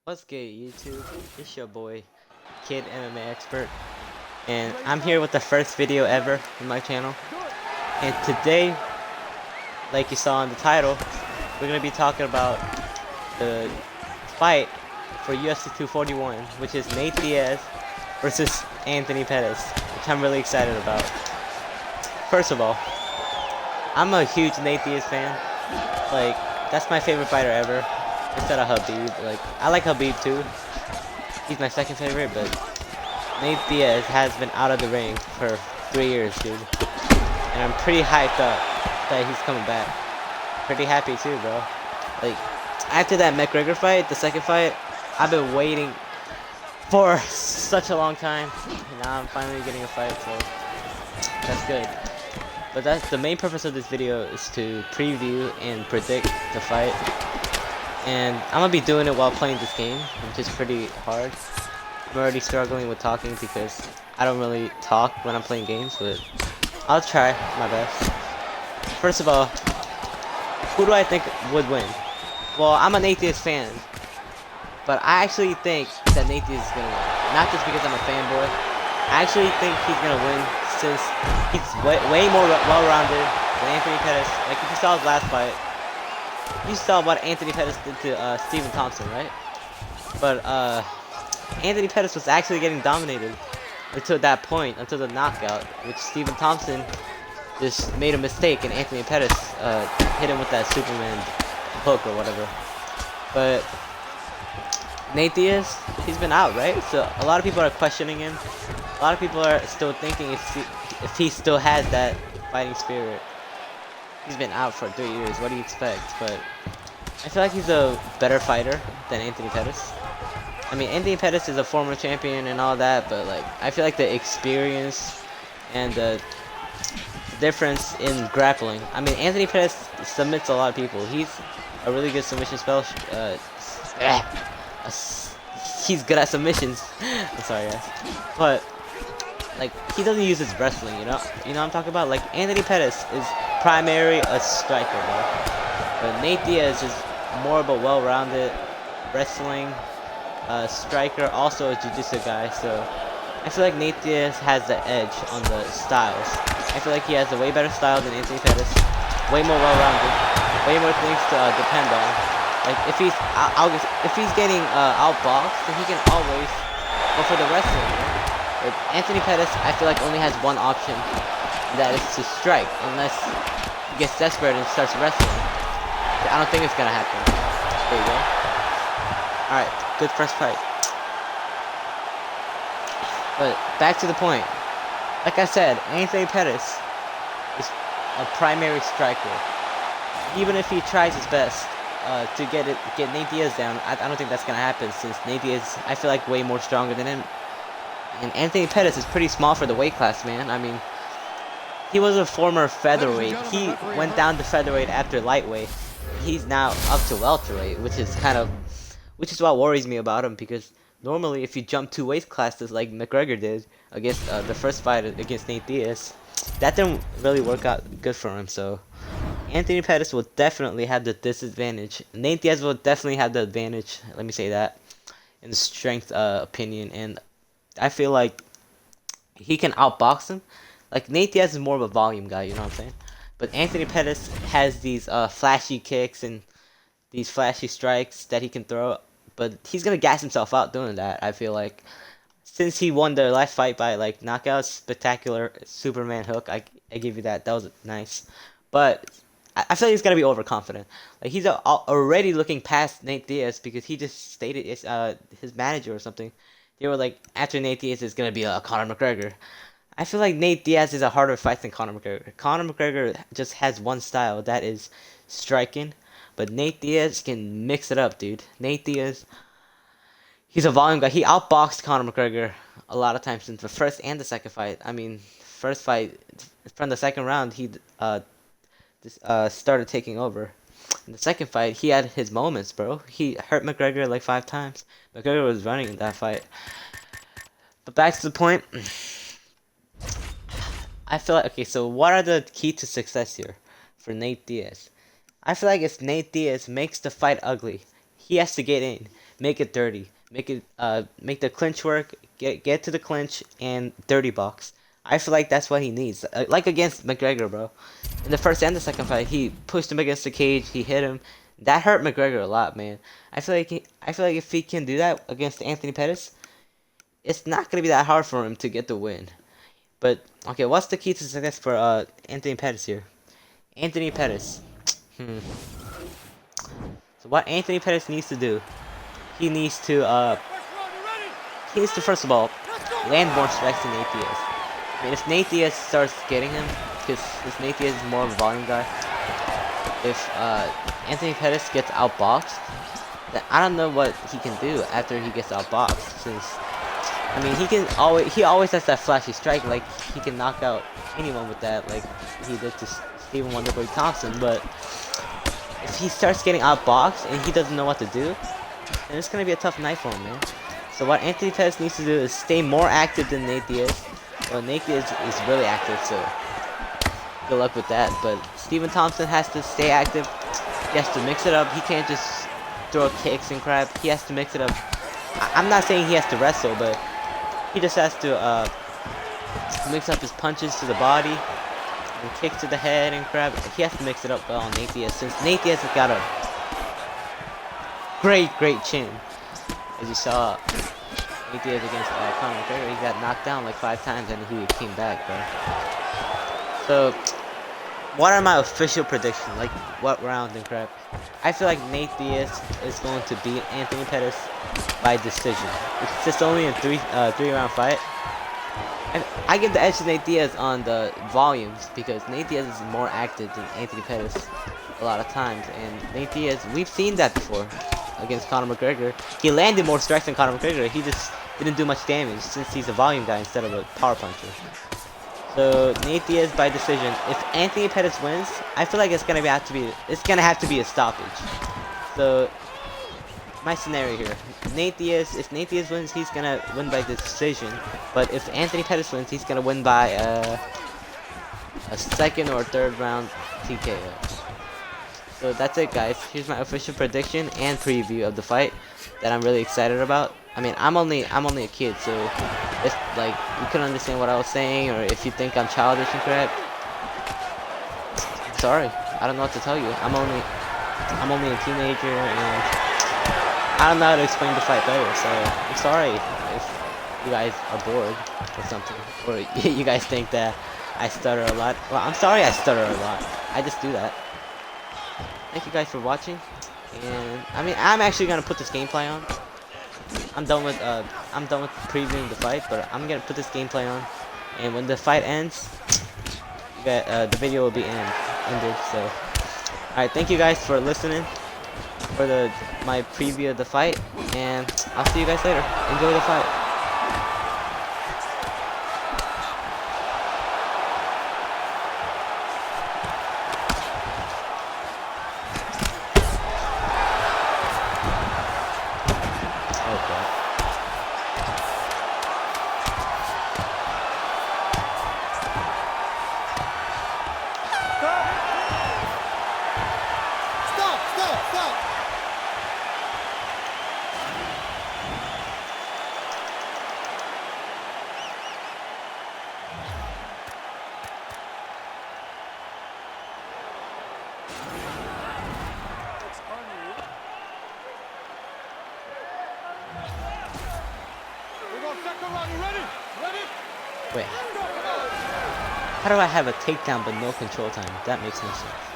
What's good, YouTube? It's your boy, Kid MMA Expert, and I'm here with the first video ever on my channel. And today, like you saw in the title, we're gonna be talking about the fight for UFC 241, which is Nate Diaz versus Anthony Pettis, which I'm really excited about. First of all, I'm a huge Nate Diaz fan. Like, that's my favorite fighter ever. Instead of Habib. Like, I like Habib too. He's my second favorite, but Nate Diaz has been out of the ring for 3 years, dude. And I'm pretty hyped up that he's coming back. Pretty happy too, bro. Like, after that McGregor fight, the second fight, I've been waiting for such a long time. And now I'm finally getting a fight, so that's good. But that's the main purpose of this video, is to preview and predict the fight. And I'm gonna be doing it while playing this game, which is pretty hard. I'm already struggling with talking because I don't really talk when I'm playing games, but I'll try my best. First of all, who do I think would win? Well, I'm a Nate Diaz fan, but I actually think that Nate Diaz is gonna win. Not just because I'm a fanboy. I actually think he's gonna win since he's way more well-rounded than Anthony Pettis. Like, if you saw his last fight, you saw what Anthony Pettis did to Stephen Thompson, right? But Anthony Pettis was actually getting dominated until that point, until the knockout, which Stephen Thompson just made a mistake, and Anthony Pettis hit him with that Superman hook or whatever. But Nate Diaz, he's been out, right? So a lot of people are questioning him. A lot of people are still thinking if he still has that fighting spirit. He's been out for 3 years. What do you expect? But I feel like he's a better fighter than Anthony Pettis. I mean, Anthony Pettis is a former champion and all that, but like, I feel like the experience and the difference in grappling. I mean, Anthony Pettis submits a lot of people. He's a really good submission he's good at submissions. I'm sorry, guys. But like, he doesn't use his wrestling, you know what I'm talking about? Like, Anthony Pettis is primary a striker, bro. But Nate Diaz is more of a well-rounded wrestling striker, also a jiu-jitsu guy, so I feel like Nate Diaz has the edge on the styles. I feel like he has a way better style than Anthony Pettis, way more well-rounded, way more things to depend on. Like, if he's getting outboxed, then he can always go for the wrestling, you know? But Anthony Pettis, I feel like, only has one option, and that is to strike, unless he gets desperate and starts wrestling. I don't think it's gonna happen. There you go. Alright, good first fight. But back to the point. Like I said, Anthony Pettis is a primary striker. Even if he tries his best to get Nate Diaz down, I don't think that's gonna happen, since Nate Diaz, I feel like, way more stronger than him. And Anthony Pettis is pretty small for the weight class, man. I mean, he was a former featherweight. He went down to featherweight after lightweight. He's now up to welterweight, which is what worries me about him, because normally if you jump 2 weight classes like McGregor did against the first fight against Nate Diaz, that didn't really work out good for him. So Anthony Pettis will definitely have the disadvantage. Nate Diaz will definitely have the advantage, let me say that, in the strength opinion, and I feel like he can outbox him. Like, Nate Diaz is more of a volume guy, you know what I'm saying? But Anthony Pettis has these flashy kicks and these flashy strikes that he can throw, but he's gonna gas himself out doing that, I feel like. Since he won the last fight by, like, knockout, spectacular Superman hook, I give you that. That was nice. But I feel like he's gonna be overconfident. Like, he's already looking past Nate Diaz, because he just stated his manager or something. They were like, after Nate Diaz is gonna be a Conor McGregor. I feel like Nate Diaz is a harder fight than Conor McGregor. Conor McGregor just has one style, that is striking. But Nate Diaz can mix it up, dude. Nate Diaz, he's a volume guy. He outboxed Conor McGregor a lot of times in the first and the second fight. I mean, first fight, from the second round, he started taking over. In the second fight, he had his moments, bro. He hurt McGregor like 5 times. McGregor was running in that fight. But back to the point. I feel like, okay, so what are the key to success here for Nate Diaz? I feel like if Nate Diaz makes the fight ugly, he has to get in. make it dirty. Make the clinch work. Get to the clinch and dirty box. I feel like that's what he needs. Like against McGregor, bro. In the first and the second fight, he pushed him against the cage. He hit him. That hurt McGregor a lot, man. I feel like if he can do that against Anthony Pettis, it's not gonna be that hard for him to get the win. But okay, what's the key to success for Anthony Pettis here? Anthony Pettis. So what Anthony Pettis needs to do, he needs to first of all land more strikes than Nate Diaz. I mean, if Nate Diaz starts getting him, because Nate Diaz is more of a volume guy. If Anthony Pettis gets outboxed, then I don't know what he can do after he gets outboxed. Since I mean, he always has that flashy strike, like he can knock out anyone with that, like he did to Stephen Wonderboy Thompson. But if he starts getting outboxed and he doesn't know what to do, then it's gonna be a tough night for him, man. So what Anthony Pettis needs to do is stay more active than Nate Diaz. Well, Nate Diaz is really active, so good luck with that. But Stephen Thompson has to stay active. He has to mix it up. He can't just throw kicks and crap. He has to mix it up. I'm not saying he has to wrestle, but he just has to mix up his punches to the body and kicks to the head and crap. He has to mix it up well on Nate Diaz, since Nate Diaz has got a great chin. As you saw, Nate Diaz against Conor McGregor, he got knocked down like 5 times and he came back, bro. So, what are my official predictions? Like, what round and crap? I feel like Nate Diaz is going to beat Anthony Pettis by decision. It's just only a three-round fight. And I give the edge to Nate Diaz on the volumes because Nate Diaz is more active than Anthony Pettis a lot of times. And Nate Diaz, we've seen that before against Conor McGregor. He landed more strikes than Conor McGregor. He just didn't do much damage since he's a volume guy instead of a power puncher. So Nate Diaz by decision. If Anthony Pettis wins, I feel like it's gonna have to be a stoppage. So my scenario here, if Nate Diaz wins, he's gonna win by decision. But if Anthony Pettis wins, he's gonna win by a second or third round TKO. So that's it, guys. Here's my official prediction and preview of the fight that I'm really excited about. I mean, I'm only a kid, so if like you couldn't understand what I was saying, or if you think I'm childish and crap, sorry, I don't know what to tell you. I'm only a teenager, and I don't know how to explain the fight better. So I'm sorry if you guys are bored or something, or you guys think that I stutter a lot. Well, I'm sorry I stutter a lot. I just do that. Thank you guys for watching, and I mean, I'm actually gonna put this gameplay on. I'm done with previewing the fight, but I'm gonna put this gameplay on, and when the fight ends, the video will be ended. So, all right, thank you guys for listening for my preview of the fight, and I'll see you guys later. Enjoy the fight. Wait. How do I have a takedown but no control time? That makes no sense.